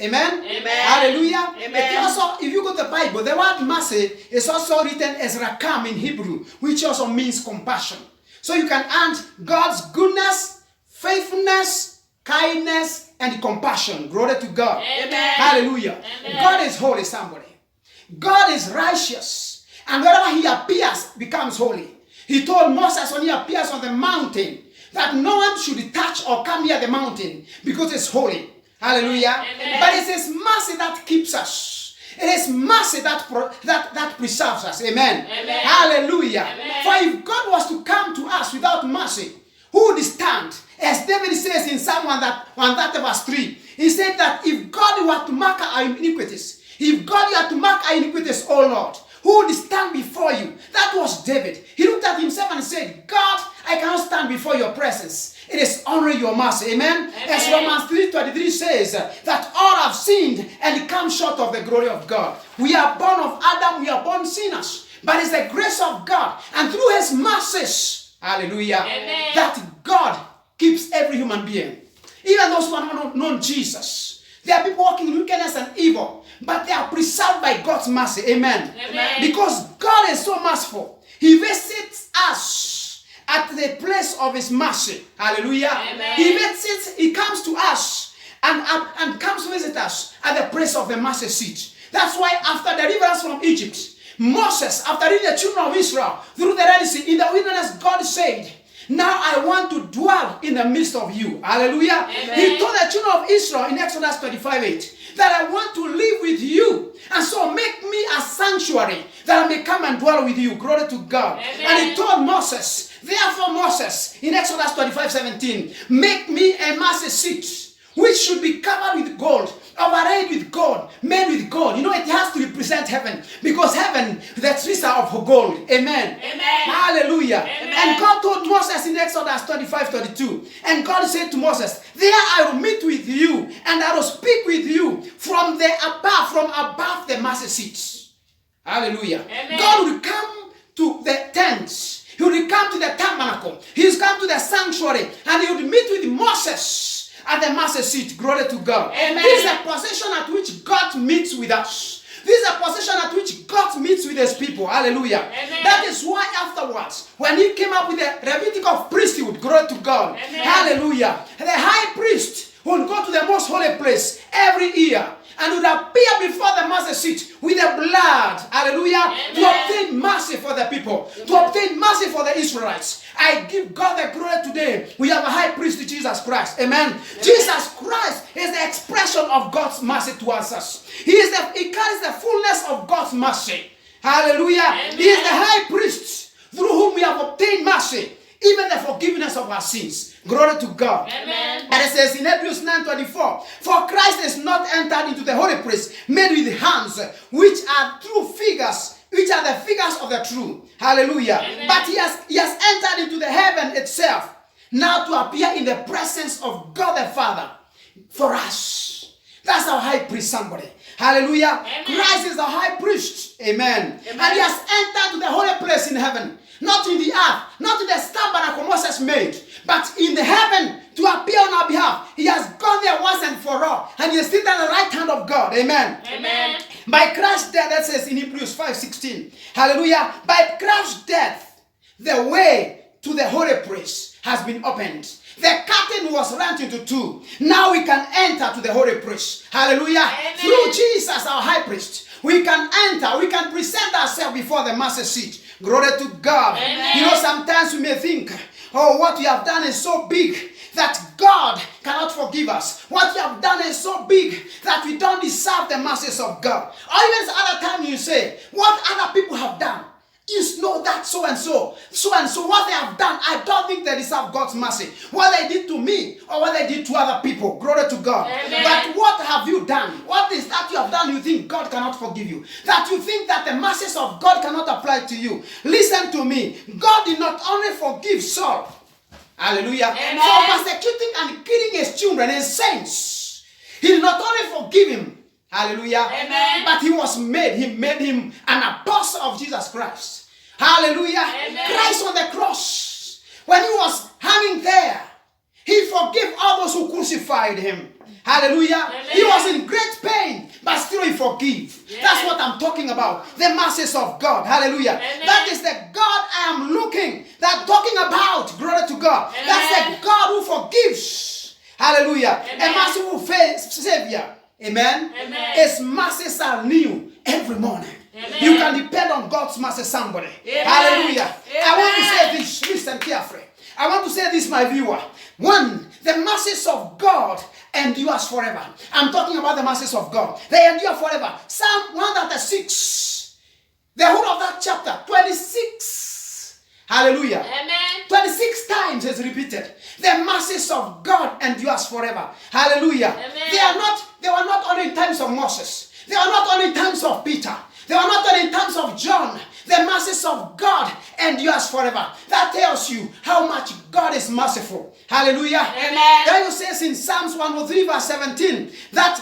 Amen? Amen. Hallelujah. Amen. It also, if you go to the Bible, the word mercy is also written as rakam in Hebrew, which also means compassion. So you can add God's goodness, faithfulness, kindness, and compassion. Glory to God. Amen. Hallelujah. Amen. God is holy, somebody. God is righteous. And wherever he appears, becomes holy. He told Moses when he appears on the mountain that no one should touch or come near the mountain because it's holy. Hallelujah. Amen. But it is mercy that keeps us. It is mercy that preserves us. Amen. Amen. Hallelujah. Amen. For if God was to come to us without mercy, who would stand? As David says in Psalm 130 verse 3, he said that if God were to mark our iniquities, if God were to mark our iniquities, oh Lord, who would stand before you? That was David. He looked at himself and said, God, I cannot stand before your presence. It is only your mercy. Amen? Amen. As Romans 3:23 says, that all have sinned and come short of the glory of God. We are born of Adam, we are born sinners. But it's the grace of God and through his mercies, hallelujah, Amen. that God keeps every human being. Even those who have not known Jesus. There are people walking in wickedness and evil, but they are preserved by God's mercy. Amen. Amen. Because God is so merciful. He visits us at the place of his mercy. Hallelujah. Amen. He comes to us and comes to visit us at the place of the mercy seat. That's why after deliverance from Egypt, Moses, after leading the children of Israel through the Red Sea in the wilderness, God said, now I want to dwell in the midst of you. Hallelujah. Amen. He told the children of Israel in Exodus 25:8 that I want to live with you. And so make me a sanctuary that I may come and dwell with you. Glory to God. Amen. And he told Moses, therefore Moses, in Exodus 25:17, make me a mercy seat which should be covered with gold, overlaid with gold, made with gold. You know, it has to represent heaven, because heaven, the trees are of gold. Amen. Amen. Hallelujah. Amen. And God told Moses in Exodus 25:32, and God said to Moses, there I will meet with you, and I will speak with you from above the mercy seats. Hallelujah. Amen. God will come to the tents. He will come to the tabernacle. He will come to the sanctuary, and he will meet with Moses at the mercy seat. Glory to God. Amen. This is a position at which God meets with us. This is a position at which God meets with his people. Hallelujah. Amen. That is why afterwards, when he came up with the Levitical priesthood, glory to God. Amen. Hallelujah. The high priest would go to the most holy place every year and would appear before the mercy seat with the blood. Hallelujah. Amen. To obtain mercy for the people. Amen. To obtain mercy for the Israelites. I give God the glory today. We have a high priest, Jesus Christ. Amen. Jesus Christ is the expression of God's mercy towards us. He carries the fullness of God's mercy. Hallelujah. Amen. He is the high priest through whom we have obtained mercy, even the forgiveness of our sins. Glory to God. Amen. And it says in Hebrews 9:24, for Christ is not entered into the holy place made with hands, which are true figures, which are the figures of the true. Hallelujah. Amen. But he has entered into the heaven itself, now to appear in the presence of God the Father for us. That's our high priest, somebody. Hallelujah. Amen. Christ is the high priest. Amen. Amen. And he has entered to the holy place in heaven. Not in the earth, not in the tabernacle Moses made, but in the heaven to appear on our behalf. He has gone there once and for all, and he is seated at the right hand of God. Amen. Amen. By Christ's death, that says in Hebrews 5:16. Hallelujah. By Christ's death, the way to the holy place has been opened. The curtain was rent into two. Now we can enter to the holy place. Hallelujah. Amen. Through Jesus, our high priest, we can enter, we can present ourselves before the mercy seat. Glory to God. Amen. You know, sometimes we may think, oh, what we have done is so big that God cannot forgive us. What we have done is so big that we don't deserve the mercies of God. Or even other time you say, what other people have done, you know that so and so, what they have done, I don't think they deserve God's mercy. What they did to me or what they did to other people. Glory to God. Amen. But what have you done? What is that you have done you think God cannot forgive you? That you think that the mercies of God cannot apply to you? Listen to me. God did not only forgive Saul, hallelujah, Amen, for persecuting and killing his children, his saints. He did not only forgive him, hallelujah, Amen, but he made him an apostle of Jesus Christ. Hallelujah. Amen. Christ on the cross, when he was hanging there, he forgave all those who crucified him. Hallelujah. Amen. He was in great pain, but still he forgave. Yes. That's what I'm talking about. The mercies of God. Hallelujah. Amen. That is the God I am looking, that talking about. Glory to God. Amen. That's the God who forgives. Hallelujah. Amen. A merciful Savior. Amen. Amen. His mercies are new every morning. Amen. You can depend on God's mercy, somebody. Amen. Hallelujah. I want to Amen. say this, listen carefully. I want to say this, my viewer. One, the mercies of God endures forever. I'm talking about the mercies of God. They endure forever. Psalm 136, the whole of that chapter, 26. Hallelujah. Amen. 26 times is repeated. The mercies of God endures forever. Hallelujah. Amen. They were not only in times of Moses. They were not only in times of Peter. They were not only in times of John. The mercies of God endures forever. That tells you how much God is merciful. Hallelujah. Amen. The Bible says in Psalms 103 verse 17 that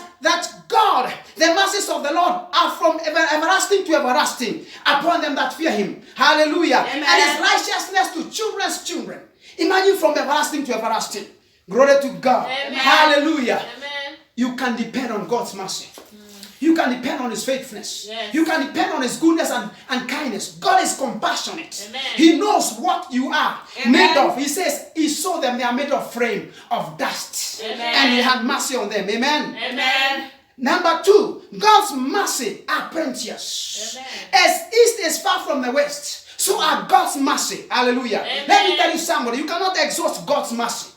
God, the mercies of the Lord are from everlasting to everlasting upon them that fear him. Hallelujah. Amen. And his righteousness to children's children. Imagine from everlasting to everlasting. Glory to God. Amen. Hallelujah. Amen. You can depend on God's mercy. You can depend on his faithfulness. Yes. You can depend on his goodness and kindness. God is compassionate. Amen. He knows what you are Amen. made of. He says he saw them. They are made of frame of dust. Amen. And he had mercy on them. Amen. Amen. Number two, God's mercy are plenteous. Amen. As east is far from the west, so are God's mercy. Hallelujah. Amen. Let me tell you somebody, you cannot exhaust God's mercy.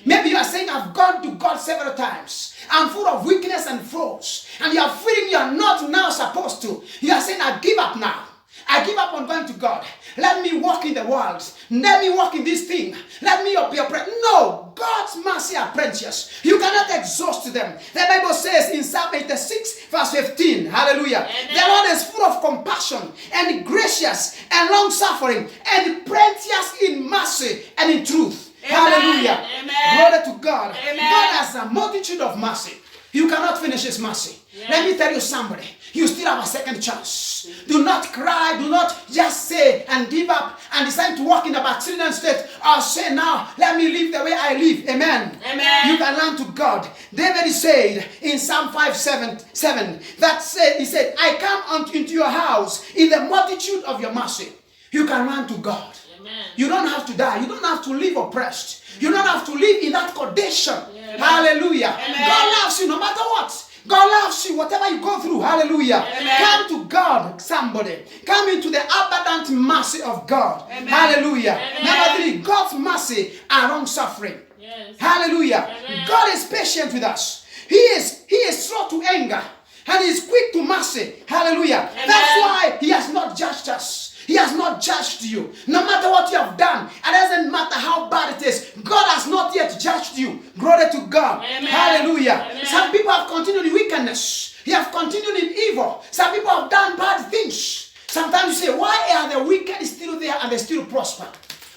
Maybe you are saying, I've gone to God several times. I'm full of weakness and flaws. And you are feeling you are not now supposed to. You are saying, I give up now. I give up on going to God. Let me walk in the world. Let me walk in this thing. Let me be a No, God's mercy are plenteous. You cannot exhaust them. The Bible says in Psalm 86 verse 15, hallelujah. Amen. The Lord is full of compassion and gracious and long suffering and plenteous in mercy and in truth. Amen. Hallelujah. Amen. Glory to God. Amen. God has a multitude of mercy. You cannot finish his mercy. Yes. Let me tell you somebody, you still have a second chance. Do not cry, do not just say and give up and decide to walk in a backslidden state or say now, let me live the way I live. Amen. Amen. You can learn to God. David said in Psalm 5:7, he said, I come into your house in the multitude of your mercy. You can run to God. Amen. You don't have to die. You don't have to live oppressed. You don't have to live in that condition. Yeah. Hallelujah. Amen. God loves you no matter what. God loves you whatever you go through. Hallelujah. Amen. Come to God, somebody. Come into the abundant mercy of God. Amen. Hallelujah. Amen. Number three, God's mercy are long suffering. Yes. Hallelujah. Amen. God is patient with us. He is slow to anger and he is quick to mercy. Hallelujah. Amen. That's why he has not judged us. He has not judged you. No matter what you have done, it doesn't matter how bad it is. God has not yet judged you. Glory to God. Amen. Hallelujah. Amen. Some people have continued in wickedness. They have continued in evil. Some people have done bad things. Sometimes you say, why are the wicked still there and they still prosper?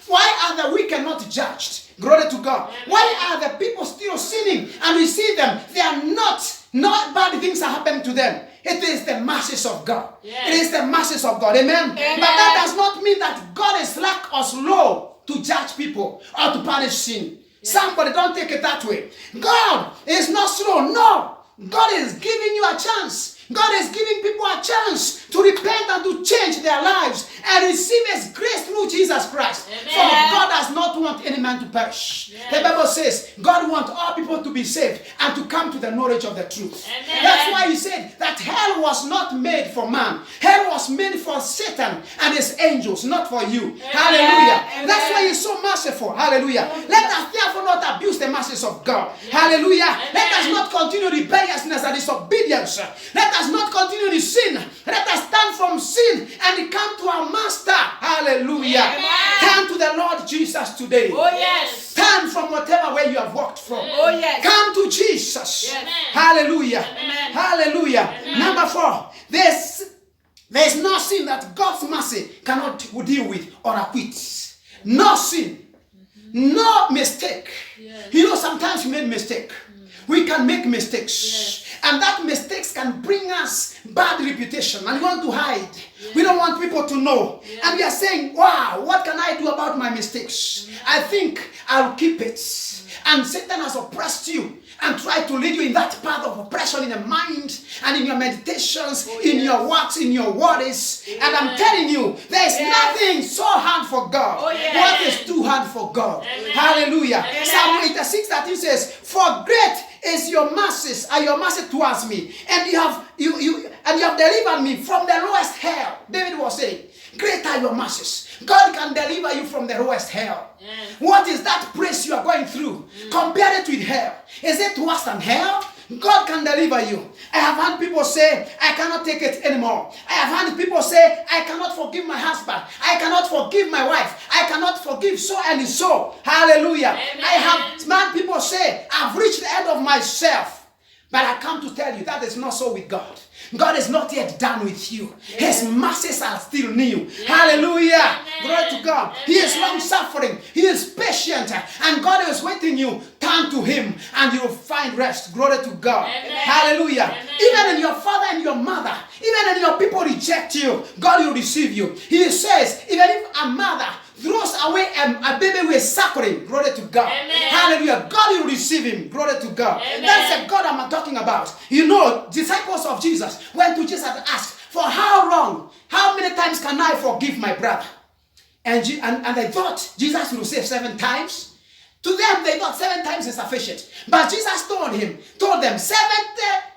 Why are the wicked not judged? Glory to God. Amen. Why are the people still sinning and we see them? They are not bad things are happening to them. It is the mercies of God. Yes. It is the mercies of God. Amen. Amen. But that does not mean that God is slack or slow to judge people or to punish sin. Yes. Somebody don't take it that way. God is not slow. No. God is giving you a chance. God is giving people a chance to repent and to change their lives and receive His grace through Jesus Christ. Amen. For God does not want any man to perish. Yes. The Bible says God wants all people to be saved and to come to the knowledge of the truth. Amen. That's why He said that hell was not made for man. Hell was made for Satan and his angels, not for you. Amen. Hallelujah. Amen. That's why He's so merciful. Hallelujah. Let us therefore not abuse the mercies of God. Yes. Hallelujah. Amen. Let us not continue rebelliousness and disobedience. Let us not continue in sin. Let us turn from sin and come to our Master. Hallelujah. Amen. Turn to the Lord Jesus today. Oh yes. Turn from whatever way you have walked from. Oh yes. Come to Jesus. Yes. Hallelujah. Amen. Hallelujah. Amen. Number 4. There's no sin that God's mercy cannot deal with or acquit. No sin. No mistake. Yes. You know, sometimes we make mistake. We can make mistakes. Yes. And that mistakes can bring us bad reputation. And we want to hide. We don't want people to know. Yes. And we are saying, wow, what can I do about my mistakes? I think I'll keep it. And Satan has oppressed you. and try to lead you in that path of oppression in the mind and in your meditations, in your works, in your worries. And I'm telling you, there is nothing so hard for God. What is too hard for God? Hallelujah. Psalm 86:13 says, "For great is your mercies, and your mercy towards me, and you have delivered me from the lowest hell." David was saying, great are your mercies. God can deliver you from the lowest hell. What is that place you are going through? Compare it with hell. Is it worse than hell? God can deliver you. I have had people say, I cannot take it anymore. I have had people say, I cannot forgive my husband. I cannot forgive my wife. I cannot forgive so and so. Hallelujah. Amen. I have had people say, I've reached the end of myself. But I come to tell you that is not so with God. God is not yet done with you. His mercies are still new. Hallelujah. Glory to God. He is long suffering. He is patient. And God is waiting you. Turn to Him and you will find rest. Glory to God. Hallelujah. Even in your father and your mother, even in your people reject you, God will receive you. He says, even if a mother throws away a baby who is suffering, glory to God. Amen. Hallelujah. God will receive him. Glory to God. Amen. That's the God I'm talking about. You know, disciples of Jesus went to Jesus and asked, for how long? How many times can I forgive my brother? And they thought Jesus would say 7 times. To them, they thought 7 times is sufficient. But Jesus told them 70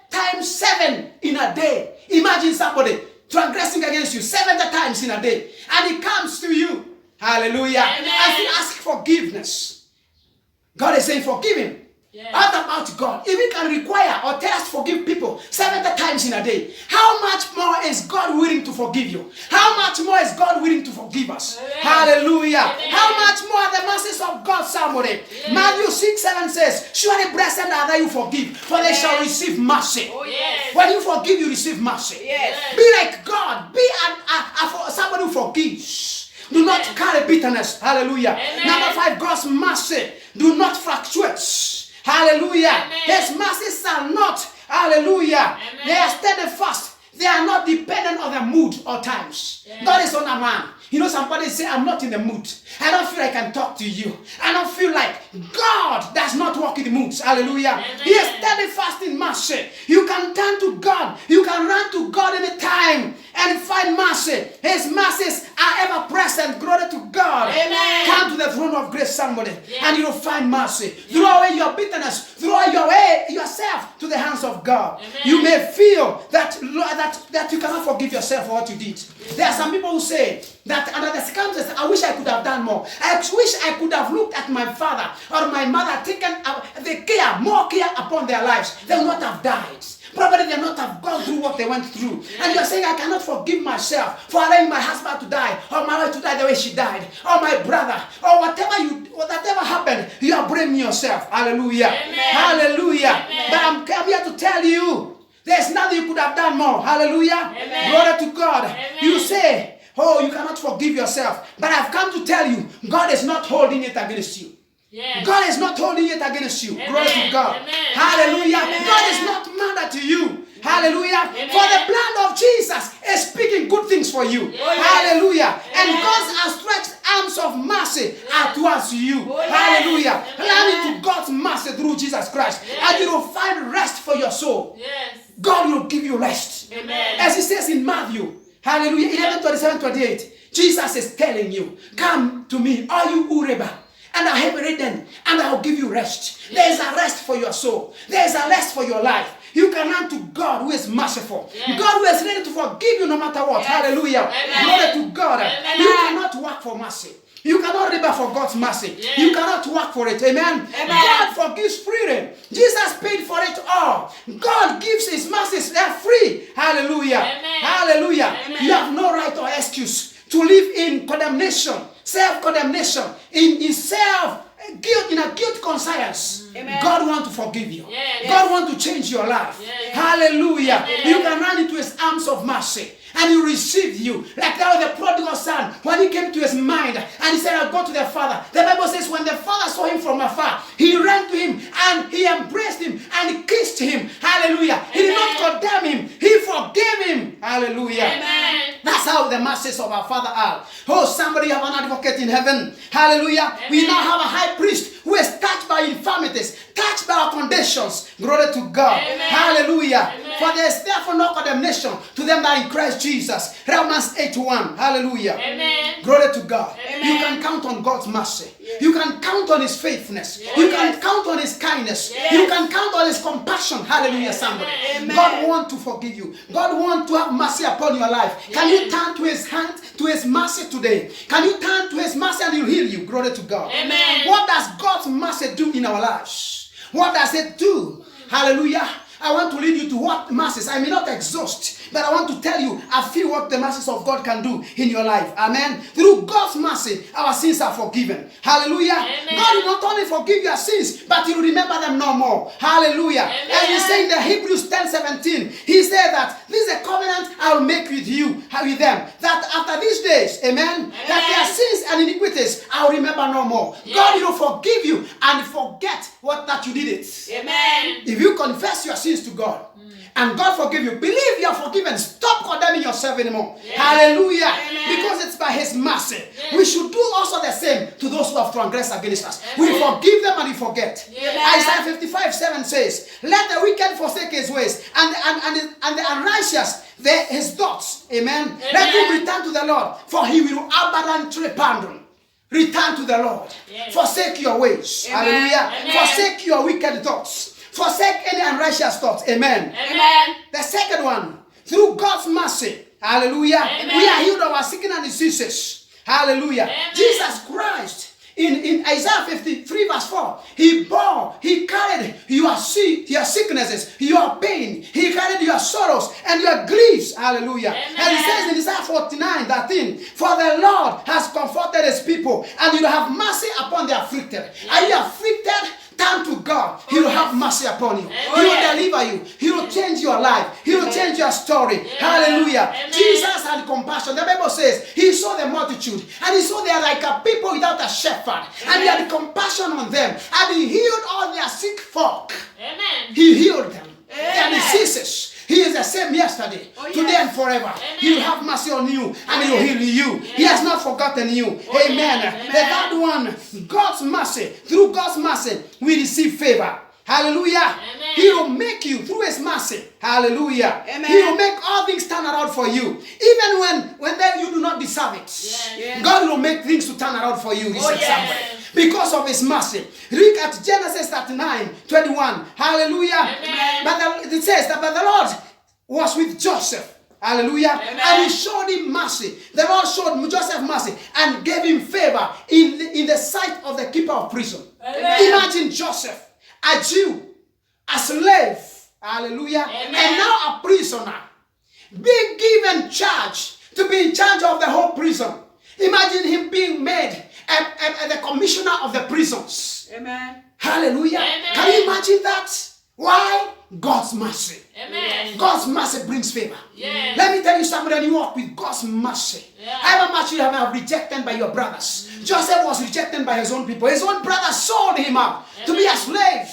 times 7 in a day. Imagine somebody transgressing against you 70 times in a day. And he comes to you. Hallelujah. Amen. As he asks forgiveness, God is saying, forgive him. Yes. What about God? If he can require or tell us to forgive people 70 times in a day, how much more is God willing to forgive you? How much more is God willing to forgive us? Yes. Hallelujah. Amen. How much more the mercies of God, somebody? Yes. Matthew 6:7 says, surely blessed are they who forgive, for they shall receive mercy. Oh, yes. When you forgive, you receive mercy. Yes. Be like God. Be somebody who forgives. Do not carry bitterness. Hallelujah. Amen. Number 5, God's mercy do not fluctuate. Hallelujah. Amen. His mercies are not, hallelujah, amen, they are steadfast. They are not dependent on the mood or times. Yeah. God is on a man. You know, somebody say, I'm not in the mood. I don't feel like I can talk to you. I don't feel like God does not work in the moods. Hallelujah. Amen. He is steadfast in mercy. You can turn to God. You can run to God anytime and find mercy. His mercies are ever present. Glory to God. Amen. Come to the throne of grace, somebody, and you will find mercy. Throw away your bitterness. Throw away yourself to the hands of God. Amen. You may feel that you cannot forgive yourself for what you did. There are some people who say that under the circumstances, I wish I could have done more. I wish I could have looked at my father or my mother, taken more care upon their lives. They would not have died. Probably they would not have gone through what they went through. And you're saying, I cannot forgive myself for allowing my husband to die, or my wife to die the way she died, or my brother, or whatever happened, you are blaming yourself. Hallelujah. Amen. Hallelujah. Amen. But I'm here to tell you, there's nothing you could have done more. Hallelujah. Amen. Glory to God. Amen. You say, oh, you cannot forgive yourself. But I've come to tell you, God is not holding it against you. Yes. God is not holding it against you. Amen. Glory to God. Amen. Hallelujah. Amen. God is not mad at you. Hallelujah. Amen. For the blood of Jesus is speaking good things for you. Yes. Hallelujah. Amen. And God's outstretched arms of mercy are towards you. Oh, yes. Hallelujah. Learn into God's mercy through Jesus Christ. Yes. And you will find rest for your soul. Yes. God will give you rest. Amen. As He says in Matthew, hallelujah, 11:27-28, Jesus is telling you, come to me, all you who labor and are heavy laden, and I will give you rest. Yes. There is a rest for your soul. There is a rest for your life. You can run to God who is merciful. Yes. God who is ready to forgive you no matter what. Yes. Hallelujah. Amen. Glory to God. Amen. You cannot work for mercy. You cannot labor for God's mercy. Yes. You cannot work for it. Amen. Amen. God forgives freely. Jesus paid for it all. God gives His mercies. They are free. Hallelujah. Amen. Hallelujah. Amen. You have no right or excuse to live in condemnation, self-condemnation, in guilt, in a guilt conscience. Amen. God wants to forgive you. Yes. God wants to change your life. Yes. Hallelujah. Amen. You can run into His arms of mercy, and He received you. Like that was the prodigal son, when he came to his mind and he said, I'll go to the father. The Bible says when the father saw him from afar, he ran to him and he embraced him and he kissed him. Hallelujah. Amen. He did not condemn him. He forgave him. Hallelujah. Amen. That's how the mercies of our Father are. Oh, somebody have an advocate in heaven. Hallelujah. Amen. We now have a high priest who is touched by infirmities, touched by our conditions. Glory to God. Amen. Hallelujah. Amen. For there is therefore no condemnation to them that are in Christ Jesus. Romans 8:1. Hallelujah. Amen. Glory to God. Amen. You can count on God's mercy. Yes. You can count on His faithfulness. Yes. You can count on His kindness. Yes. You can count on His compassion. Hallelujah, somebody. Amen. God wants to forgive you. God wants to have mercy upon your life. Can you turn to His hand, to His mercy today? Can you turn to His mercy and He'll heal you? Glory to God. Amen. What does God's mercy do in our lives? What does it do? Hallelujah. I want to lead you to what masses. I may not exhaust, but I want to tell you a few what the masses of God can do in your life. Amen. Through God's mercy, our sins are forgiven. Hallelujah. Amen. God will not only forgive your sins, but He will remember them no more. Hallelujah. Amen. As He said in the Hebrews 10:17, He said that this is a covenant I will make with you, with them. That after these days, amen, that their sins and iniquities I will remember no more. Yes. God will forgive you and forget that you did it. Amen. If you confess your sins to God and God forgive you, believe you are forgiven. Stop condemning yourself anymore. Yes. Hallelujah. Amen. Because it's by His mercy. Yes. We should do also the same to those who have transgressed against us. Amen. We forgive them and we forget. Yes. Isaiah 55:7 says, let the wicked forsake his ways and the unrighteous his thoughts. Amen. Let him return to the Lord, for He will abundantly pardon. Return to the Lord. Yes. Forsake your ways. Amen. Hallelujah. Amen. Forsake your wicked thoughts. Forsake any unrighteous thoughts. Amen. Amen. The second one, through God's mercy. Hallelujah. Amen. We are healed of our sickness and diseases. Hallelujah. Amen. Jesus Christ, in Isaiah 53 verse 4, He carried your sicknesses, your pain. He carried your sorrows and your griefs. Hallelujah. Amen. And He says in Isaiah 49:13, for the Lord has comforted His people and He will have mercy upon the afflicted. Are you afflicted? Turn to God. He will have mercy upon you. He will deliver you. He will change your life. He will change your story. Hallelujah. Amen. Jesus had compassion. The Bible says He saw the multitude and He saw they are like a people without a shepherd. And He had compassion on them. And He healed all their sick folk. Amen. He healed them. Their Amen. diseases. He is the same yesterday, today and forever. He will have mercy on you and He will heal you. He has not forgotten you. Amen. The third one, God's mercy. Through God's mercy, we receive favor. Hallelujah. Amen. He will make you through His mercy. Hallelujah. Amen. He will make all things turn around for you. Even when then you do not deserve it. Yes. God will make things to turn around for you. He said yes. somewhere. Because of His mercy. Look at Genesis 39:21. Hallelujah. Amen. But it says that the Lord was with Joseph. Hallelujah. Amen. And He showed him mercy. The Lord showed Joseph mercy and gave him favor in the sight of the keeper of prison. Amen. Imagine Joseph, a Jew, a slave. Hallelujah. Amen. And now a prisoner, being given charge to be in charge of the whole prison. Imagine him being made the commissioner of the prisons. Amen. Hallelujah. Amen. Can you imagine that? Why? God's mercy. Amen. God's mercy brings favor. Yes. Let me tell you something, when you walk with God's mercy, Yeah. however much you have been rejected by your brothers. Joseph was rejected by his own people. His own brothers sold him out to be a slave.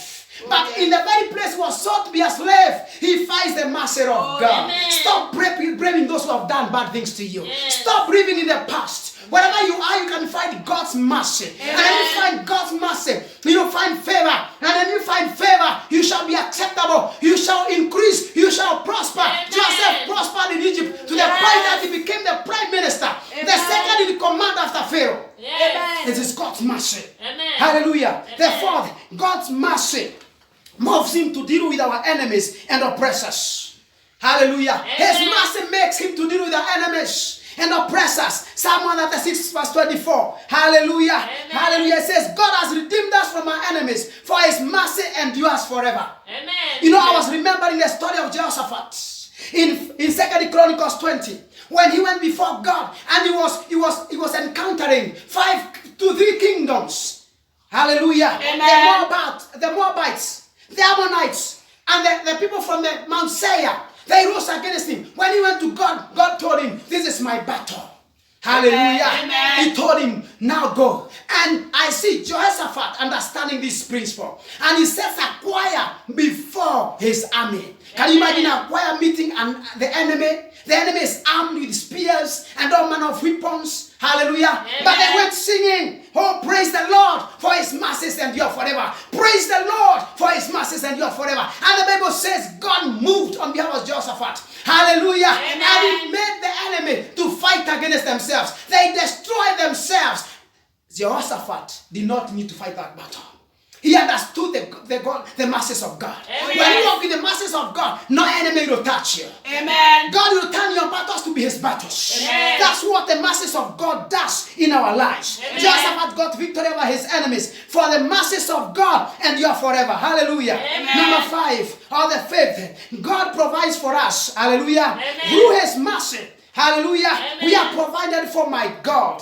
But in the very place he was sold to be a slave, he finds the mercy of God. Amen. Stop blaming those who have done bad things to you. Yes. Stop living in the past. Wherever you are, you can find God's mercy. Amen. And when you find God's mercy, you will find favor. And when you find favor, you shall be acceptable. You shall increase. You shall prosper. Amen. Joseph prospered in Egypt to the Yes. point that he became the prime minister, the Amen. second in command after Pharaoh. Yes. It is God's mercy. Amen. Hallelujah. Amen. The fourth, God's mercy moves him to deal with our enemies and oppressors. Hallelujah. His Amen. mercy makes him to deal with our enemies and oppressors. Psalm 136 verse 24. Hallelujah. Amen. Hallelujah. It says, God has redeemed us from our enemies, for His mercy endures forever. Amen. You know, I was remembering the story of Jehoshaphat in 2 Chronicles 20, when he went before God and he was encountering 5 to 3 kingdoms. Hallelujah. Amen. The Moabites, the Ammonites, and the people from the Mount Seir, they rose against him. When he went to God, God told him, this is my battle. Hallelujah. Amen. He told him, now go. And I see Jehoshaphat understanding this principle. And he sets a choir before his army. Can you imagine a choir meeting and the enemy? The enemy is armed with spears and all manner of weapons. Hallelujah. Amen. But they went singing, oh, praise the Lord for his mercies endure forever. Praise the Lord for his mercies endure forever. And the Bible says God moved on behalf of Jehoshaphat. Hallelujah. Amen. And he made the enemy to fight against themselves. They destroyed themselves. Jehoshaphat did not need to fight that battle. He understood the masses of God. Amen. When you walk in the masses of God, no enemy will touch you. Amen. God will turn your battles to be his battles. Amen. That's what the masses of God does in our lives. Amen. Jehoshaphat got victory over his enemies. For the masses of God endure forever. Hallelujah. Amen. Number 5, or the 5th, God provides for us. Hallelujah. Amen. Through his mercy. Hallelujah. Amen. We are provided for by God.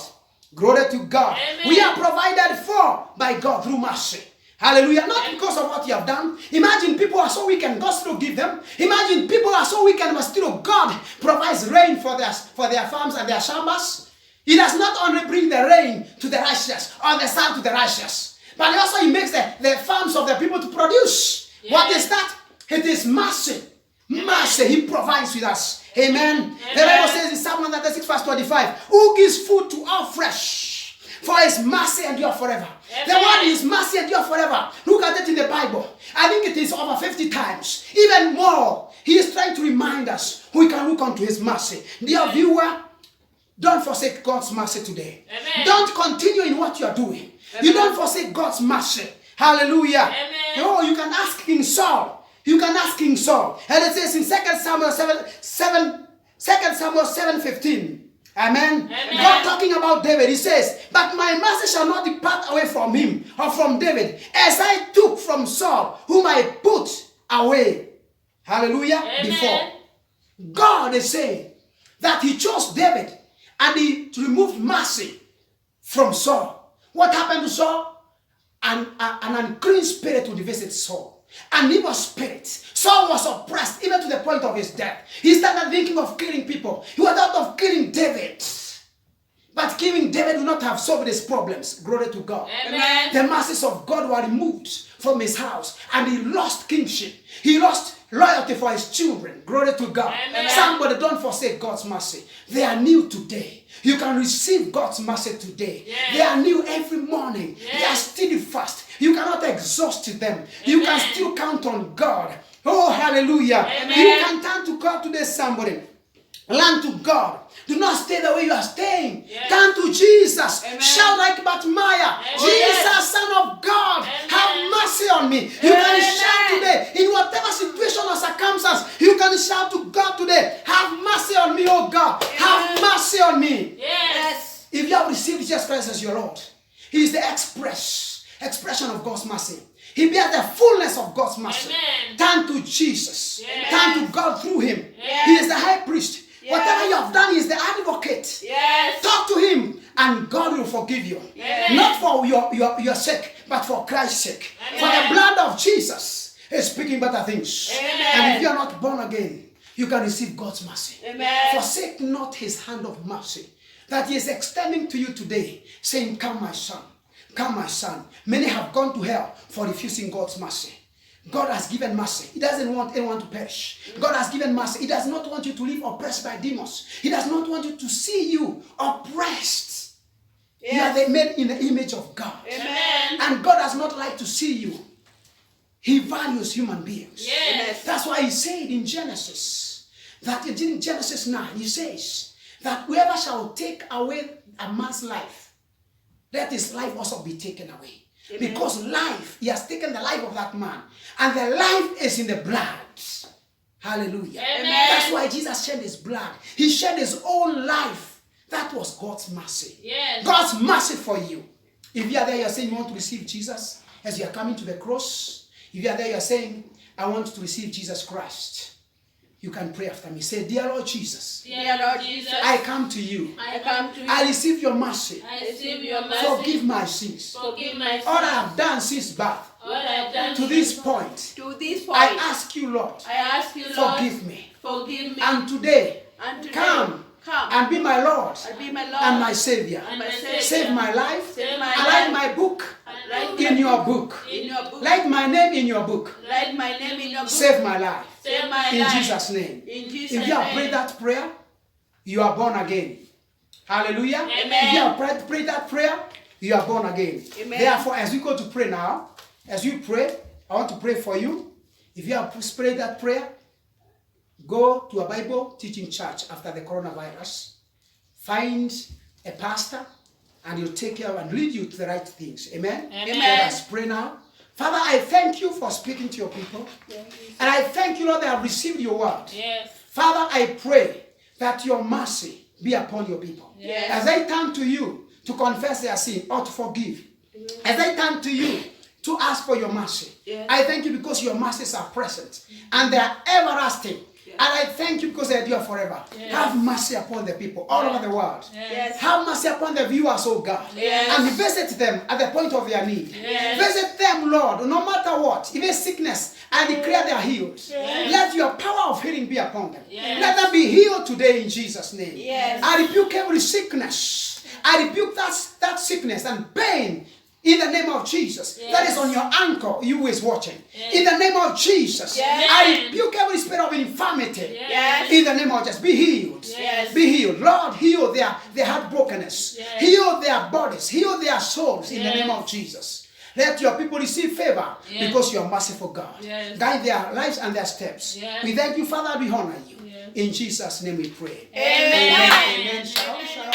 Glory to God. Amen. We are provided for by God through mercy. Hallelujah. Not because of what you have done. Imagine people are so weak and God still give them. Imagine people are so weak and still God provides rain for their farms and their shambas. He does not only bring the rain to the righteous or the sun to the righteous, but also he makes the farms of the people to produce. Yes. What is that? It is mercy. Mercy. He provides with us. Amen. Amen. The Bible says in Psalm 136 verse 25, who gives food to all flesh? For his mercy endure forever. Amen. The word is mercy endure forever. Look at it in the Bible. I think it is over 50 times. Even more. He is trying to remind us we can look unto his mercy. Dear viewer, don't forsake God's mercy today. Amen. Don't continue in what you are doing. You don't forsake God's mercy. Hallelujah. Amen. Oh, you can ask King Saul. You can ask King Saul. And it says in 2 Samuel 7:15. Amen. Amen. God talking about David, he says, but my mercy shall not depart away from him or from David, as I took from Saul, whom I put away. Hallelujah. Amen. Before. God is saying that he chose David and he removed mercy from Saul. What happened to Saul? An unclean spirit would visit Saul. An evil spirit. Saul was oppressed even to the point of his death. He started thinking of killing people. He was out of killing David. But killing David would not have solved his problems. Glory to God. Amen. The mercies of God were removed from his house and he lost kingship. He lost loyalty for his children. Glory to God. Amen. Somebody don't forsake God's mercy. They are new today. You can receive God's mercy today. Yes. They are new every morning. Yes. They are steadfast. You cannot exhaust them. You can Amen. still count on God. Oh, hallelujah. Amen. You can turn to God today, somebody. Learn to God. Do not stay the way you are staying. Yes. Turn to Jesus. Amen. Shout like Bartimaeus. Amen. Jesus, Son of God, Amen. have mercy on me. You can Amen. shout today. In whatever situation or circumstance, you can shout to God today. Have mercy on me, oh God. Have mercy on me. Yes. If you have received Jesus Christ as your Lord, he is the expression of God's mercy. He bears the fullness of God's mercy. Amen. Turn to Jesus. Yes. Turn to God through him. Yes. He is the high priest. Yes. Whatever you have done, he is the advocate. Yes. Talk to him and God will forgive you. Amen. Not for your sake, but for Christ's sake. Amen. For the blood of Jesus is speaking better things. Amen. And if you are not born again, you can receive God's mercy. Amen. Forsake not his hand of mercy that he is extending to you today, saying, come my son, come my son. Many have gone to hell for refusing God's mercy. God has given mercy. He doesn't want anyone to perish. God has given mercy. He does not want you to live oppressed by demons. He does not want you to see you oppressed. Yes. You are made in the image of God. Amen. And God does not like to see you. He values human beings. Yes. That's why he said in Genesis, that in Genesis 9, he says that whoever shall take away a man's life, let his life also be taken away. Amen. Because life, he has taken the life of that man. And the life is in the blood. Hallelujah. Amen. That's why Jesus shed his blood. He shed his own life. That was God's mercy. Yes. God's mercy for you. If you are there, you are saying you want to receive Jesus as you are coming to the cross. If you are there, you are saying, I want to receive Jesus Christ. You can pray after me. Say, dear Lord Jesus, Dear Lord Jesus, I come to you. I come to you. I receive your mercy. I receive your mercy. Forgive my sins. Forgive my sins. All I have done since birth All I have done to this point, To this point, I ask you, Lord, I ask you, Lord, forgive me. Forgive me. And today, And today, come and be my Lord and be my Lord and my Savior. and my Savior. Save my life. Save my I write life. my book Write in my your book book. in your book. Write my name in your book. Write my name in your book. Save my life. Save my In life. Jesus' name. In Jesus' If you have name. prayed that prayer, you are born again. Hallelujah. Amen. If you have prayed that prayer, you are born again. Amen. Therefore, as we go to pray now, as you pray, I want to pray for you. If you have prayed that prayer, go to a Bible teaching church after the coronavirus. Find a pastor and he'll take care and lead you to the right things. Amen? Amen. Let us pray now. Father, I thank you for speaking to your people. And I thank you, Lord, that I have received your word. Yes. Father, I pray that your mercy be upon your people. Yes. As they turn to you to confess their sin or to forgive, as they turn to you to ask for your mercy, Yes. I thank you because your mercies are present and they are everlasting. Yes. And I thank you because they are there forever. Yes. Have mercy upon the people all over the world. Yes. Have mercy upon the viewers, oh God. Yes. And visit them at the point of their need. Yes. Visit them, Lord, no matter what, even sickness, I declare they are healed. Yes. Let your power of healing be upon them. Yes. Let them be healed today in Jesus' name. Yes. I rebuke every sickness. I rebuke that sickness and pain in the name of Jesus. Yes. That is on your ankle, you who is watching. Yes. In the name of Jesus. Yes. I rebuke every spirit of infirmity. Yes. In the name of Jesus. Be healed. Yes. Be healed. Lord, heal their heartbrokenness. Yes. Heal their bodies. Heal their souls in the Yes. name of Jesus. Let your people receive favor Yes. because you are merciful God. Yes. Guide their lives and their steps. Yes. We thank you, Father. We honor you. Yes. In Jesus' name we pray. Amen. Amen. Shalom, shalom.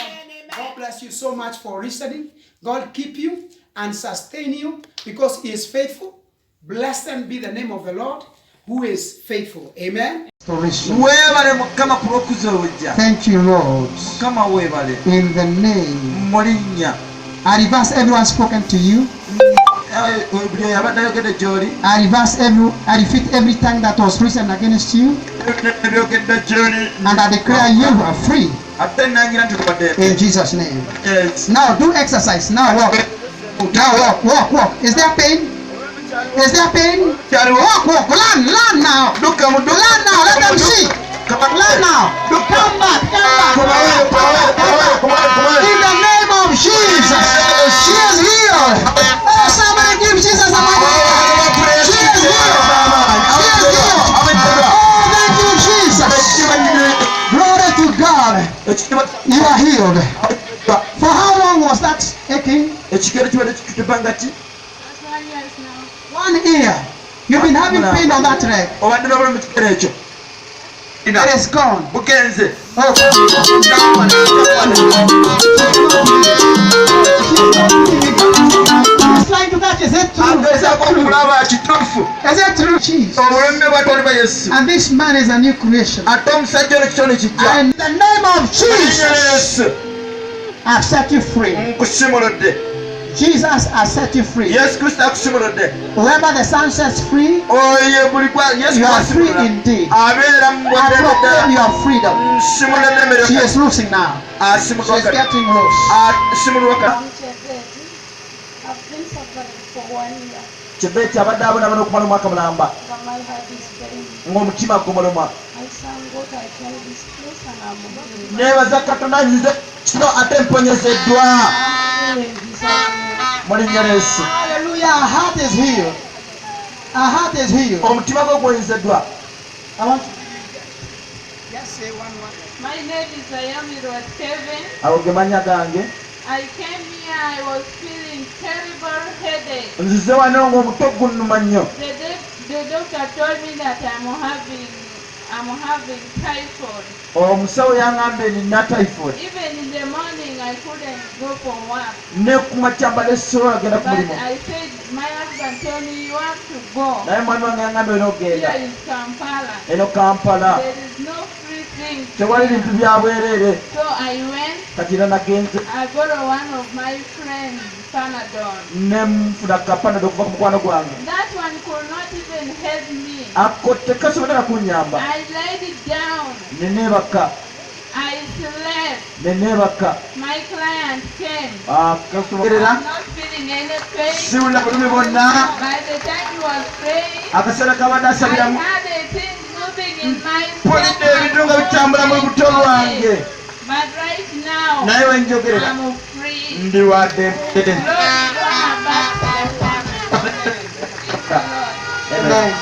God bless you so much for listening. God keep you and sustain you because He is faithful. Blessed be the name of the Lord who is faithful. Amen. Webale Mukama kulokuza ojja. Thank you, Lord. Mukama webale. In the name. Mulinnya. I reverse everyone spoken to you. Buli yabadde ayogedde gy'oli. I defeat every tongue that was risen against you. Ebyogedde gy'oli. And I declare you are free. Ate nnangira nti tubadde. In Jesus' name. Yes. Now do exercise. Now walk. Now walk. Is there pain? Is there pain? Walk. Learn now. Learn now. Let them see. Learn now. Come back. In the name of Jesus. She is healed. Oh, somebody give Jesus a mighty hand. She is healed. Oh, thank you, Jesus. Glory to God. You are healed. For how long was that aching? Ekigere kibadde kikutubanga ki? 1 year. You've been having pain on that leg. Obadde n'obulamu mu kigere ekyo. It is gone. Bugenze. He's trying to catch. Is it true? Agezaako okulaba kituufu. Is it true? Jesus. Obulumi bw'atwali ba Yesu. And this man is a new creation. Ate omusajja ono kitone kijja. And in the name of Jesus, Yesu. I've set you free. Nkusimuludde. Jesus has set you free. Yesu Kristo akusimuludde. Whoever the Son sets free, Oyo buli gwa Yesu you are free kwasimulula. indeed. Abeera mu I bwodde proclaim your freedom. nsimulula ennemero. She is losing now. Asimulwa She's kati. getting loose. Asimulwa kati. I've been suffering for 1 year. Kibeti abadde abonabona okumala omwaka mulamba. But my heart is pain. Ng'omutima gumuluma. I thank God I came this place and I'm healed. Neebaza Katonda nzize kino ate mponyezeddwa. I'm healing this afternoon. Mu linnya lya Yesu. Hallelujah. Our heart is healed. Our heart is healed. Omutima gwe gwonyezeddwa. I want to just say one word. My name is Ayami Lord Kevin. Ago ge mannya gange. I came here, I was feeling terrible headache. Nzize wano ng'omutwe gunnuma nnyo. The doctor told me that I'm having typhoid. Omusawo yaŋŋambye nina typhoid. Even in the morning I couldn't go for work. Ne ku makya mbadde sisobola kugenda ku But mulimu. I said, my husband told me you have to go. Naye mwami wange yaŋŋambye olina okugenda. Here is Kampala. Eno Kampala. There is no free thing. Tewali bintu bya bwereere. So I went, Kati era nagenze I borrowed one of my friends, Panadol. ne nfuna kapanado okuva ku mukwano gwange. That one could not even help me. Ako tekasobodera kunnyamba. I laid it down. Ne neebaka. I slept. Ne neebaka. My client came. Akasobolerera. I'm not feeling any pain. Siwulira bulumi bwonna. By the time he was praying, Akaseera kabadde I asabiramu. had a thing moving in my Mpulidde ebintu nga bitambula mu lubuto lwange. But naye wenjogerera I'm free. ndi wadde Lord, you are my back to the family. Lord. Amen.